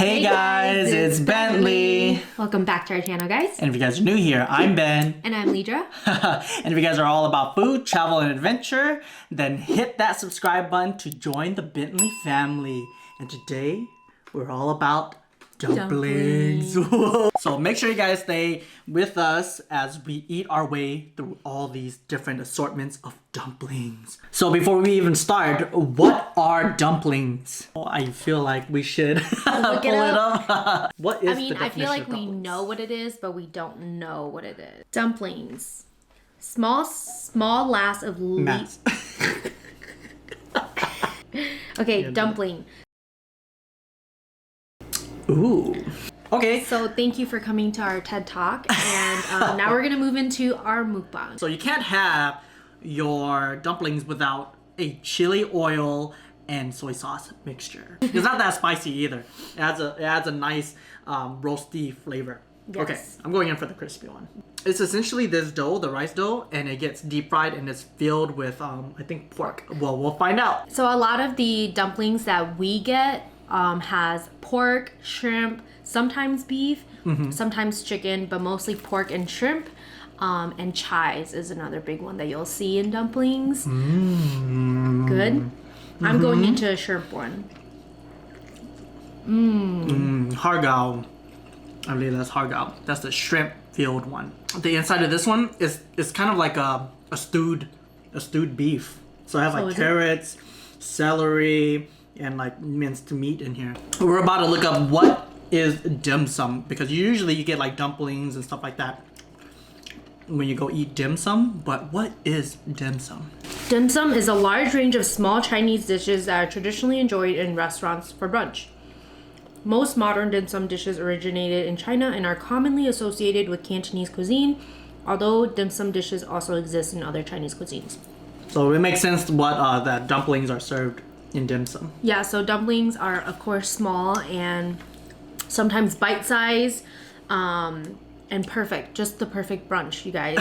Hey guys, it's Bentley. Welcome back to our channel, guys. And if you guys are new here, I'm Ben. And I'm Lidra. And if you guys are all about food, travel, and adventure, then hit that subscribe button to join the Bentley family. And today, we're all about dumplings. So make sure you guys stay with us as we eat our way through all these different assortments of dumplings. So before we even start, what are dumplings? Oh, I feel like we should Look it up. What is the definition I feel like of we dumplings? know what it is, but we don't know what it is. Dumplings. Small lass of Mass. Okay, dumpling. Ooh. Okay. So thank you for coming to our TED Talk, and now we're gonna move into our mukbang. So you can't have your dumplings without a chili oil and soy sauce mixture. It's not that spicy either. It adds a nice roasty flavor. Yes. Okay, I'm going in for the crispy one. It's essentially this dough, the rice dough, and it gets deep fried and it's filled with I think pork. Well, we'll find out. So a lot of the dumplings that we get has pork, shrimp, sometimes beef, sometimes chicken, but mostly pork and shrimp. And chives is another big one that you'll see in dumplings. Good. I'm going into a shrimp one. Hargao. I believe that's hargao. That's the shrimp filled one. The inside of this one is kind of like a stewed beef. So it has like carrots, celery, and like minced meat in here. We're about to look up what is dim sum, because usually you get like dumplings and stuff like that when you go eat dim sum, but what is dim sum? Dim sum is a large range of small Chinese dishes that are traditionally enjoyed in restaurants for brunch. Most modern dim sum dishes originated in China and are commonly associated with Cantonese cuisine, although dim sum dishes also exist in other Chinese cuisines. So it makes sense what that dumplings are served in dim sum. Yeah, so dumplings are of course small and sometimes bite-sized, and perfect, just the perfect brunch, you guys.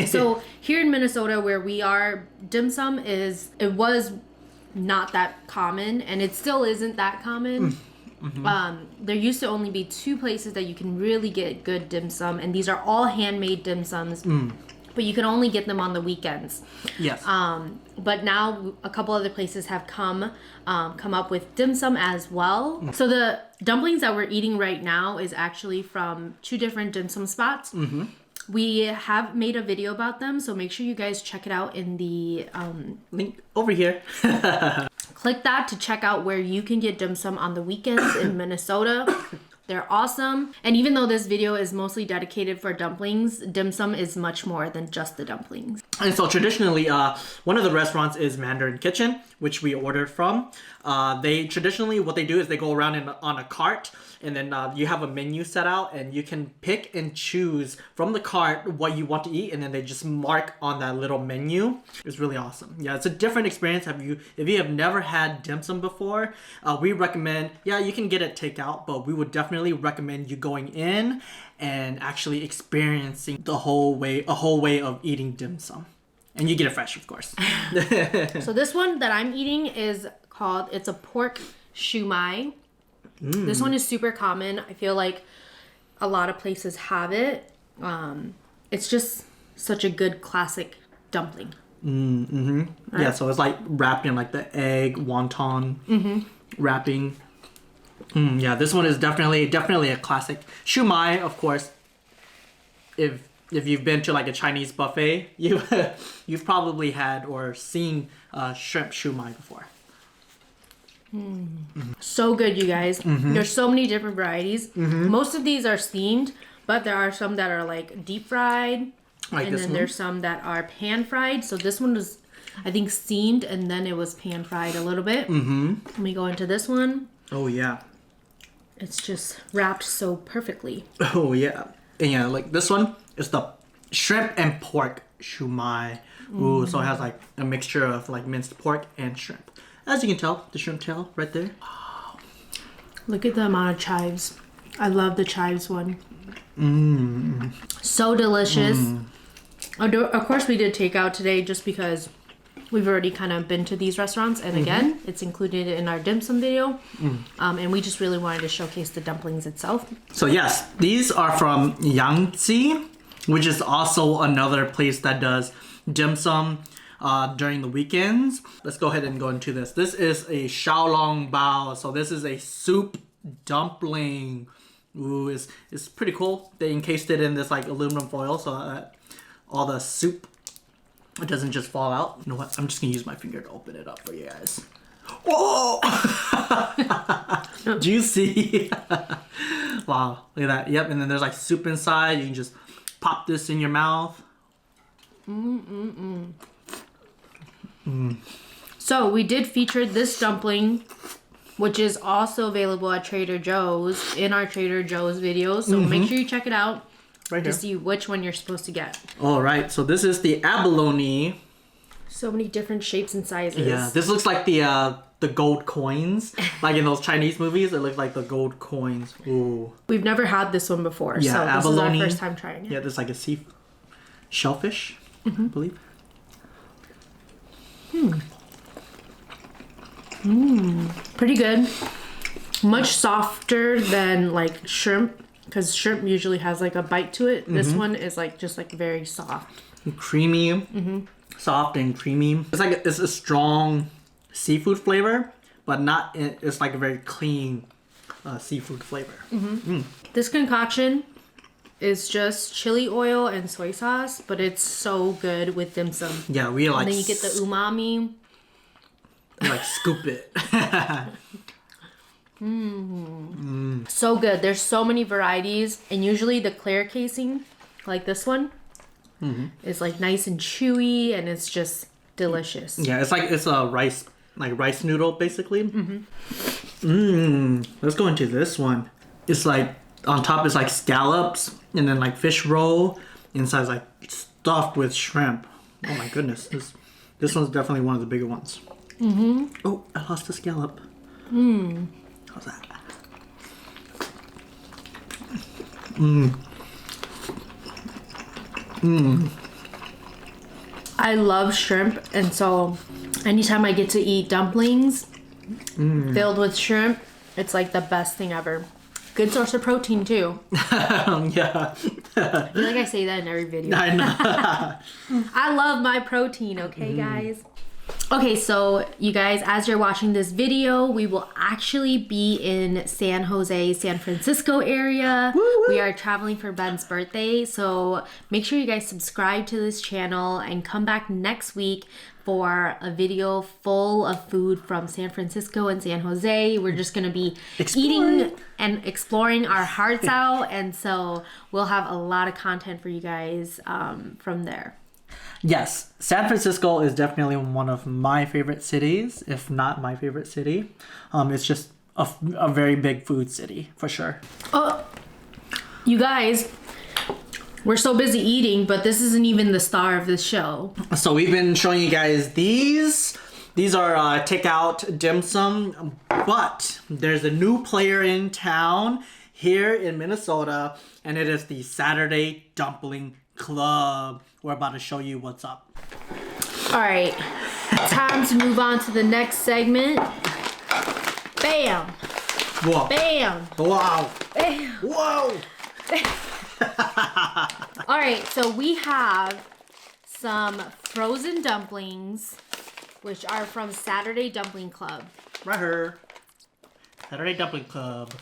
So here in Minnesota where we are, dim sum was not that common, and it still isn't that common. There used to only be 2 places that you can really get good dim sum, and these are all handmade dim sums. But you can only get them on the weekends. Yes. But now a couple other places have come up with dim sum as well. So the dumplings that we're eating right now is actually from 2 different dim sum spots. We have made a video about them, so make sure you guys check it out in the link over here. Click that to check out where you can get dim sum on the weekends in Minnesota. They're awesome. And even though this video is mostly dedicated for dumplings, dim sum is much more than just the dumplings. And so traditionally, one of the restaurants is Mandarin Kitchen, which we ordered from. They traditionally, what they do is they go around on a cart, and then you have a menu set out, and you can pick and choose from the cart what you want to eat, and then they just mark on that little menu. It's really awesome. Yeah, it's a different experience. If you have never had dim sum before, we recommend, you can get it takeout, but we would definitely recommend you going in and actually experiencing a whole way of eating dim sum. And you get it fresh, of course. So this one that I'm eating it's a pork shumai. This one is super common. I feel like a lot of places have it. It's just such a good classic dumpling. Right? Yeah, so it's like wrapped in like the egg wonton wrapping. Yeah, this one is definitely a classic. Shumai, of course. If you've been to like a Chinese buffet, you've probably had or seen shrimp shumai before. So good, you guys. There's so many different varieties. Most of these are steamed, but there are some that are like deep fried, and then there's some that are pan fried. So this one was, I think, steamed and then it was pan fried a little bit. Let me go into this one. Oh yeah, it's just wrapped so perfectly. Oh yeah. And yeah, like this one is the shrimp and pork shumai. Ooh, so it has like a mixture of like minced pork and shrimp. As you can tell, the shrimp tail right there. Wow. Look at the amount of chives. I love the chives one. So delicious. Of course we did takeout today just because We've already kind of been to these restaurants, and again, it's included in our dim sum video. And we just really wanted to showcase the dumplings itself. So yes, these are from Yangtze, which is also another place that does dim sum during the weekends. Let's go ahead and go into this. This is a xiaolong bao. So this is a soup dumpling. Ooh, it's pretty cool. They encased it in this like aluminum foil so that all the soup, it doesn't just fall out. You know what? I'm just gonna use my finger to open it up for you guys. Whoa! Juicy. Wow, look at that. Yep, and then there's like soup inside. You can just pop this in your mouth. So we did feature this dumpling, which is also available at Trader Joe's in our Trader Joe's video. So make sure you check it out Right to here. see which one you're supposed to get. All right, so this is the abalone. So many different shapes and sizes. Yeah, this looks like the gold coins, like in those Chinese movies. It looks like the gold coins. Ooh. We've never had this one before, Yeah, so this abalone. is our first time trying it. Yeah, there's like a sea shellfish, I believe. Pretty good. Much softer than like shrimp, because shrimp usually has like a bite to it. This one is like just like very soft. Creamy, soft and creamy. It's a strong seafood flavor, but not. It's like a very clean seafood flavor. This concoction is just chili oil and soy sauce, but it's so good with dim sum. Yeah, we like. And then you get the umami. Like scoop it. So good. There's so many varieties, and usually the clear casing, like this one, is like nice and chewy, and it's just delicious. Yeah, it's a rice noodle basically. Let's go into this one. It's like on top is like scallops, and then like fish roll. Inside is like stuffed with shrimp. Oh my goodness, this one's definitely one of the bigger ones. Oh, I lost the scallop. How's that? I love shrimp, and so anytime I get to eat dumplings filled with shrimp, it's like the best thing ever. Good source of protein too. Yeah. I feel like I say that in every video. I know. I love my protein, okay, guys? Okay, so you guys, as you're watching this video, we will actually be in San Jose, San Francisco area. We are traveling for Ben's birthday, so make sure you guys subscribe to this channel and come back next week for a video full of food from San Francisco and San Jose. We're just gonna be eating and exploring our hearts out, and so we'll have a lot of content for you guys from there. Yes, San Francisco is definitely one of my favorite cities, if not my favorite city. It's just a very big food city, for sure. Oh, you guys, we're so busy eating, but this isn't even the star of this show. So we've been showing you guys these. These are takeout dim sum, but there's a new player in town here in Minnesota, and it is the Saturday Dumpling Club. We're about to show you what's up. All right, time to move on to the next segment. Bam! Whoa. Bam! Wow. Bam! Whoa. All right, so we have some frozen dumplings, which are from Saturday Dumpling Club. Right here. Saturday Dumpling Club.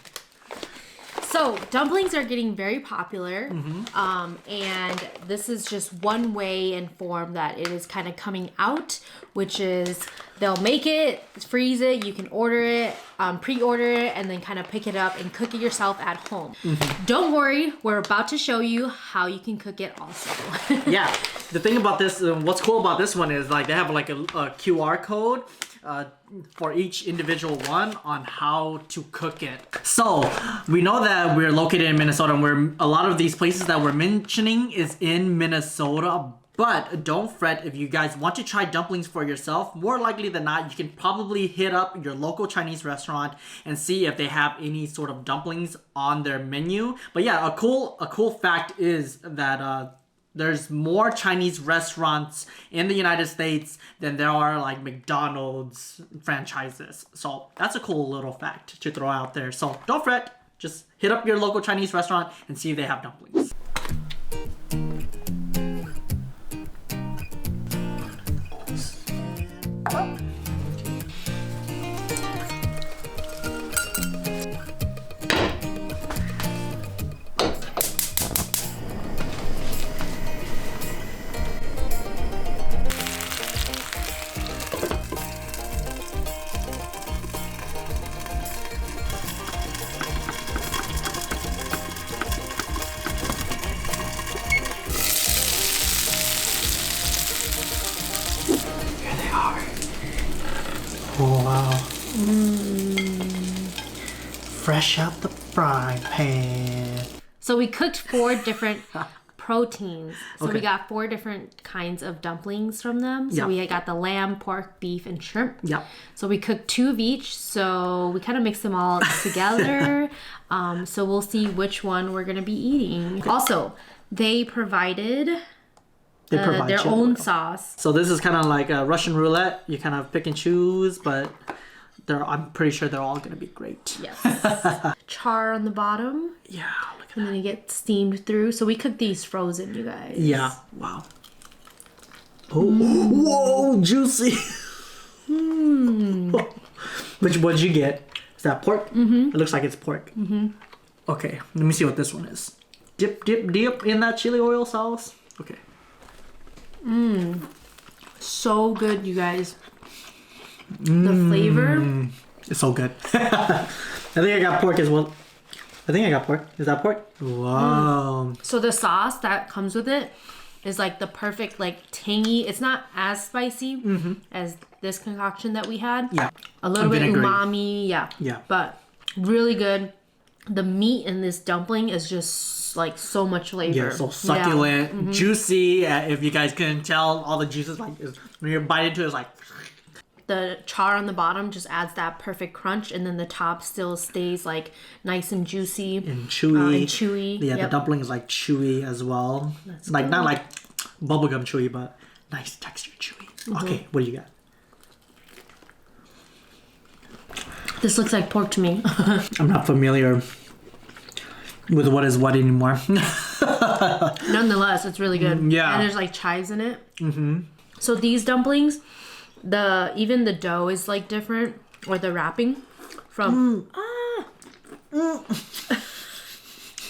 So dumplings are getting very popular, and this is just one way and form that it is kind of coming out, which is they'll make it, freeze it, you can order it, pre-order it, and then kind of pick it up and cook it yourself at home. Don't worry, we're about to show you how you can cook it also. Yeah, the thing about this, what's cool about this one is like they have like a QR code for each individual one on how to cook it. So we know that we're located in Minnesota, and a lot of these places that we're mentioning is in Minnesota. But don't fret, if you guys want to try dumplings for yourself, more likely than not, you can probably hit up your local Chinese restaurant and see if they have any sort of dumplings on their menu. But yeah, a cool fact is that there's more Chinese restaurants in the United States than there are like McDonald's franchises. So that's a cool little fact to throw out there. So don't fret, just hit up your local Chinese restaurant and see if they have dumplings. Oh, wow. Fresh out the frying pan. So we cooked 4 different proteins. So Okay. we got 4 different kinds of dumplings from them. So Yeah. we got the lamb, pork, beef, and shrimp. Yep. So we cooked 2 of each. So we kind of mixed them all together. So we'll see which one we're going to be eating. Also, they provided They provide their chili own oil. sauce. So this is kind of like a Russian roulette. You kind of pick and choose, but I'm pretty sure they're all gonna be great. Yes. Char on the bottom. Yeah, look at And then it gets steamed through. So we cook these frozen, you guys. Yeah, wow. Oh, whoa, juicy. What'd you get? Is that pork? Mm-hmm. It looks like it's pork. Mm-hmm. Okay, let me see what this one is. Dip, dip, dip in that chili oil sauce. Okay. So good, you guys. The flavor. It's so good. I think I got pork as well. I think I got pork. Is that pork? Wow. So the sauce that comes with it is like the perfect, like tangy. It's not as spicy as this concoction that we had. Yeah. A little bit Vinegary. umami. Yeah. Yeah. But really good. The meat in this dumpling is just like so much flavor. Yeah, so succulent, juicy. If you guys couldn't tell, all the juices when you bite into it, it's like. The char on the bottom just adds that perfect crunch, and then the top still stays like nice and juicy And chewy. Yeah, Yep. the dumpling is like chewy as well. Like not like bubblegum chewy, but nice texture chewy. Okay, what do you got? This looks like pork to me. I'm not familiar with what is what anymore. Nonetheless, it's really good. Yeah. And there's like chives in it. Mm-hmm. So these dumplings, even the dough is like different, or the wrapping from.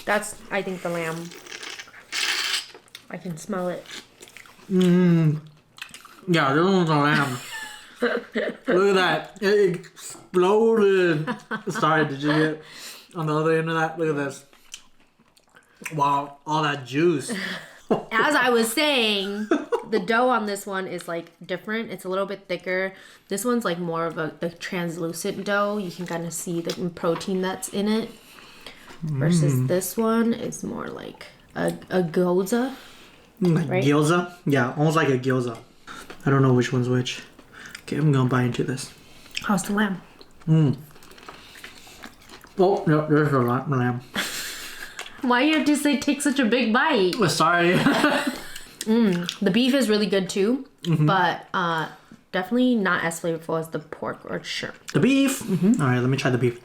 That's, I think, the lamb. I can smell it. Yeah, this one's a lamb. Look at that. It exploded. Sorry, did you get on the other end of that? Look at this. Wow, all that juice. As I was saying, the dough on this one is like different. It's a little bit thicker. This one's like more of the translucent dough. You can kind of see the protein that's in it. Versus this one is more like a gyoza. Like Right? gyoza? Yeah, almost like a gyoza. I don't know which one's which. Okay, I'm gonna bite into this. How's the lamb? Oh, no, there's a lamb. Why you have to say take such a big bite? Sorry. The beef is really good too, but definitely not as flavorful as the pork or shrimp. The beef. All right, let me try the beef.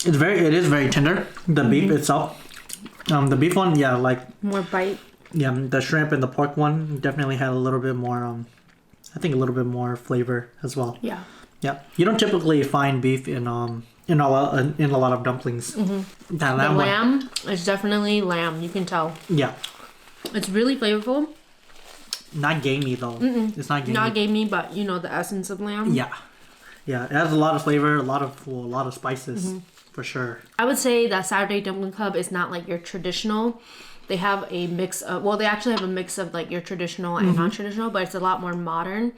It is very tender. The beef itself. The beef one, yeah, like More bite. yeah, the shrimp and the pork one definitely had a little bit more. I think a little bit more flavor as well. Yeah. Yeah, you don't typically find beef in a lot of dumplings. That The lamb one. lamb is definitely lamb. You can tell. Yeah, It's really flavorful. not gamey though. It's not gamey. Not gamey, but you know the essence of lamb. Yeah, yeah, it has a lot of flavor, a lot of spices for sure. I would say that Saturday Dumpling Club is not like your traditional. They have a mix of, well, they actually have a mix of like your traditional and non-traditional, but it's a lot more modern,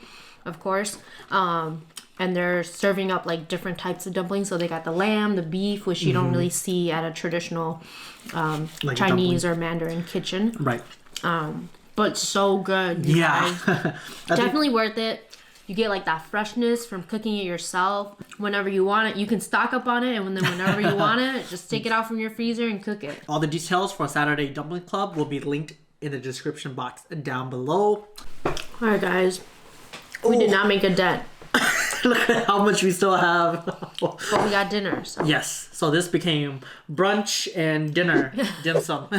of course. And they're serving up like different types of dumplings. So they got the lamb, the beef, which you don't really see at a traditional Like a Chinese or Mandarin kitchen. Right. But so good. you Yeah. guys. Definitely worth it. You get like that freshness from cooking it yourself. Whenever you want it, you can stock up on it, and then whenever you want it, just take it out from your freezer and cook it. All the details for Saturday Dumpling Club will be linked in the description box down below. Alright guys, we did not make a dent. Look at how much we still have. But we got dinner, so. Yes, so this became brunch and dinner dim sum.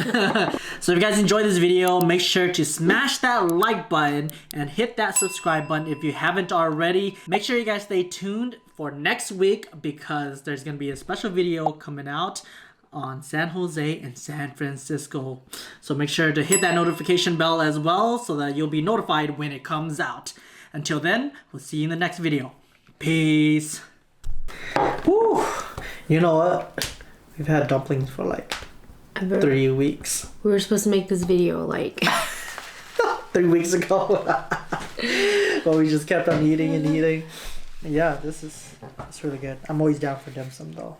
So if you guys enjoyed this video, make sure to smash that like button and hit that subscribe button if you haven't already. Make sure you guys stay tuned for next week because there's gonna be a special video coming out on San Jose and San Francisco. So make sure to hit that notification bell as well so that you'll be notified when it comes out. Until then, we'll see you in the next video. Peace. Woo! You know what? We've had dumplings for like 3 weeks. We were supposed to make this video like 3 weeks ago. But we just kept on eating and eating. Yeah, it's really good. I'm always down for dim sum though.